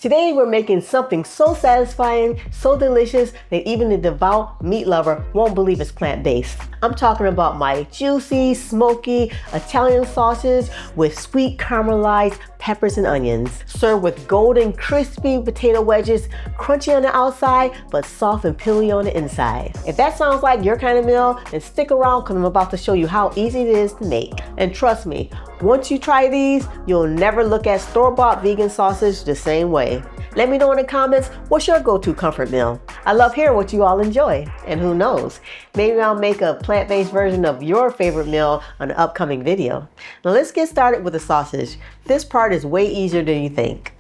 Today we're making something so satisfying, so delicious that even the devout meat lover won't believe it's plant-based. I'm talking about my juicy, smoky Italian sausage with sweet caramelized peppers and onions, served with golden crispy potato wedges, crunchy on the outside but soft and pillowy on the inside. If that sounds like your kind of meal, then stick around because I'm about to show you how easy it is to make. And trust me, once you try these, you'll never look at store-bought vegan sausage the same way. Let me know in the comments, what's your go-to comfort meal? I love hearing what you all enjoy. And who knows, maybe I'll make a plant-based version of your favorite meal on an upcoming video. Now let's get started with the sausage. This part is way easier than you think.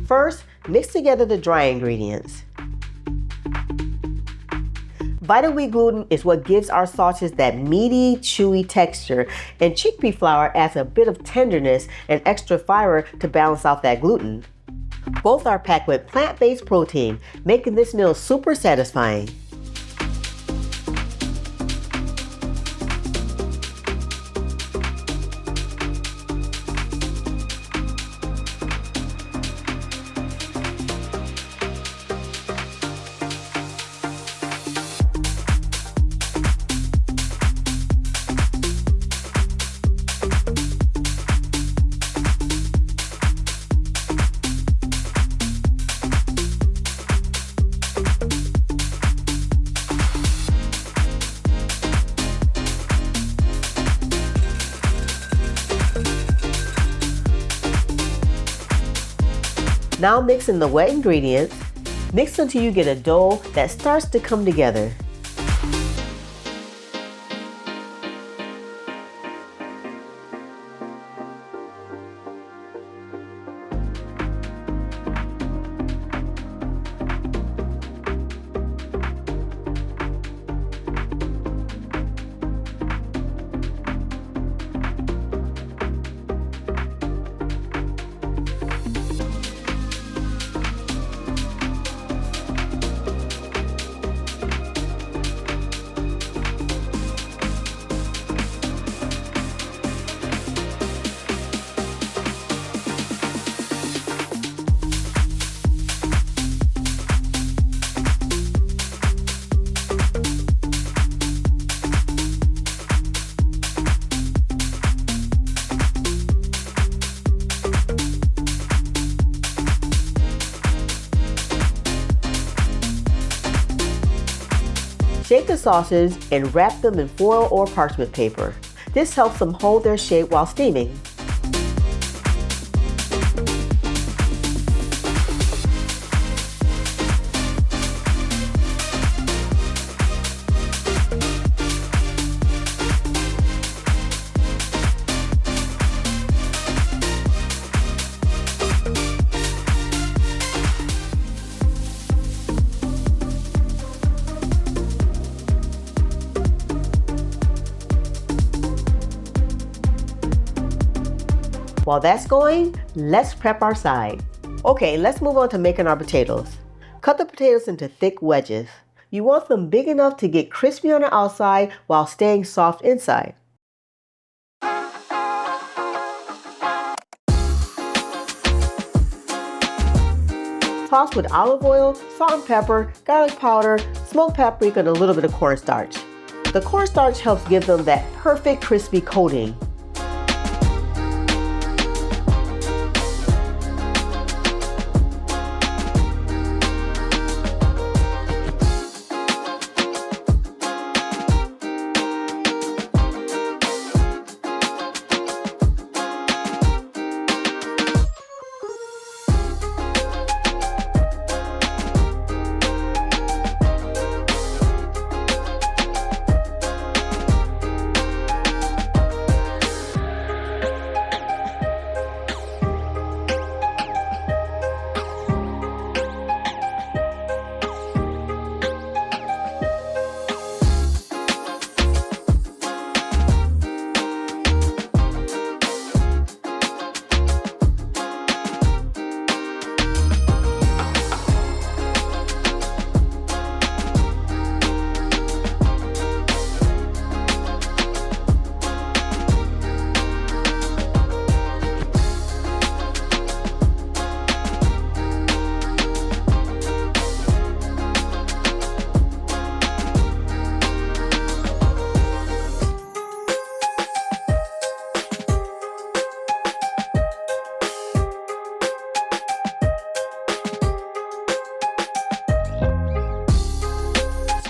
First, mix together the dry ingredients. Vital wheat gluten is what gives our sausage that meaty, chewy texture, and chickpea flour adds a bit of tenderness and extra fiber to balance out that gluten. Both are packed with plant-based protein, making this meal super satisfying. Now mix in the wet ingredients. Mix until you get a dough that starts to come together. Shake the sausage and wrap them in foil or parchment paper. This helps them hold their shape while steaming. While that's going, let's prep our side. Okay, let's move on to making our potatoes. Cut the potatoes into thick wedges. You want them big enough to get crispy on the outside while staying soft inside. Toss with olive oil, salt and pepper, garlic powder, smoked paprika, and a little bit of cornstarch. The cornstarch helps give them that perfect crispy coating.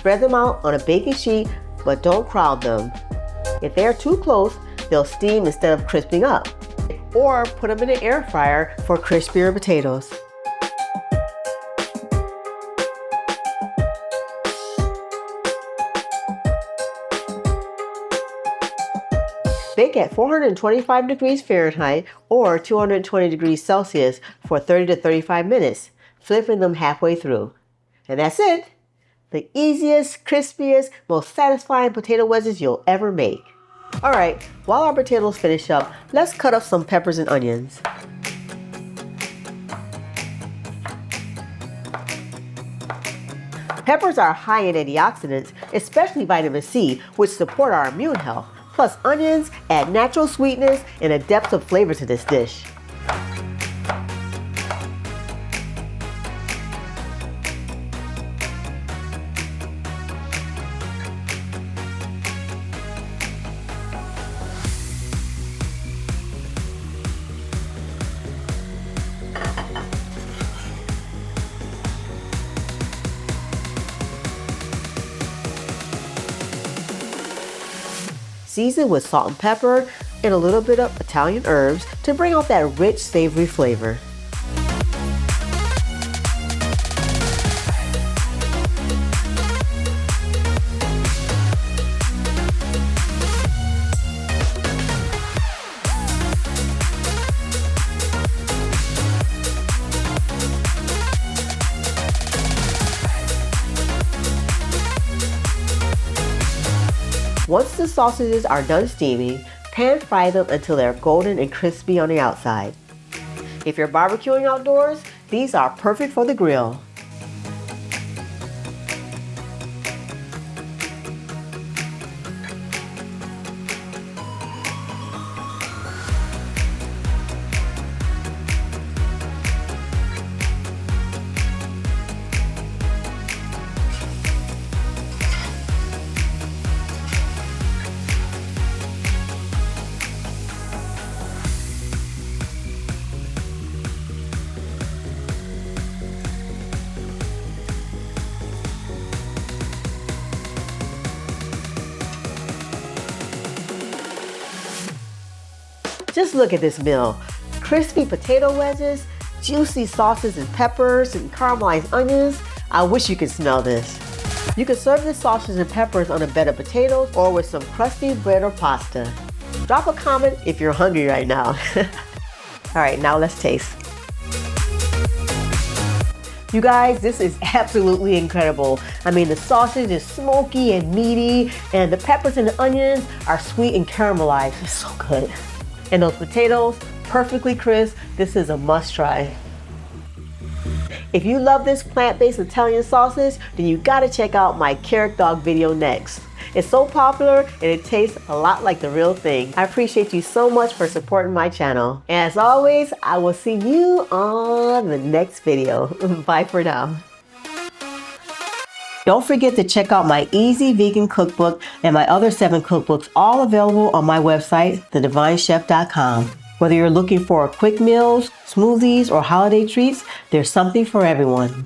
Spread them out on a baking sheet, but don't crowd them. If they're too close, they'll steam instead of crisping up. Or put them in an air fryer for crispier potatoes. Bake at 425 degrees Fahrenheit or 220 degrees Celsius for 30 to 35 minutes, flipping them halfway through. And that's it! The easiest, crispiest, most satisfying potato wedges you'll ever make. Alright, while our potatoes finish up, let's cut up some peppers and onions. Peppers are high in antioxidants, especially vitamin C, which support our immune health. Plus, onions add natural sweetness and a depth of flavor to this dish. Season with salt and pepper and a little bit of Italian herbs to bring out that rich, savory flavor. Once the sausages are done steaming, pan fry them until they're golden and crispy on the outside. If you're barbecuing outdoors, these are perfect for the grill. Just look at this meal. Crispy potato wedges, juicy sauces and peppers, and caramelized onions. I wish you could smell this. You can serve the sausages and peppers on a bed of potatoes or with some crusty bread or pasta. Drop a comment if you're hungry right now. All right, now let's taste. You guys, this is absolutely incredible. I mean, the sausage is smoky and meaty, and the peppers and the onions are sweet and caramelized. It's so good. And those potatoes, perfectly crisp. This is a must try. If you love this plant-based Italian sausage, then you gotta check out my carrot dog video next. It's so popular and it tastes a lot like the real thing. I appreciate you so much for supporting my channel. And as always, I will see you on the next video. Bye for now. Don't forget to check out my easy vegan cookbook and my other 7 cookbooks, all available on my website, thedivinechef.com. Whether you're looking for quick meals, smoothies, or holiday treats, there's something for everyone.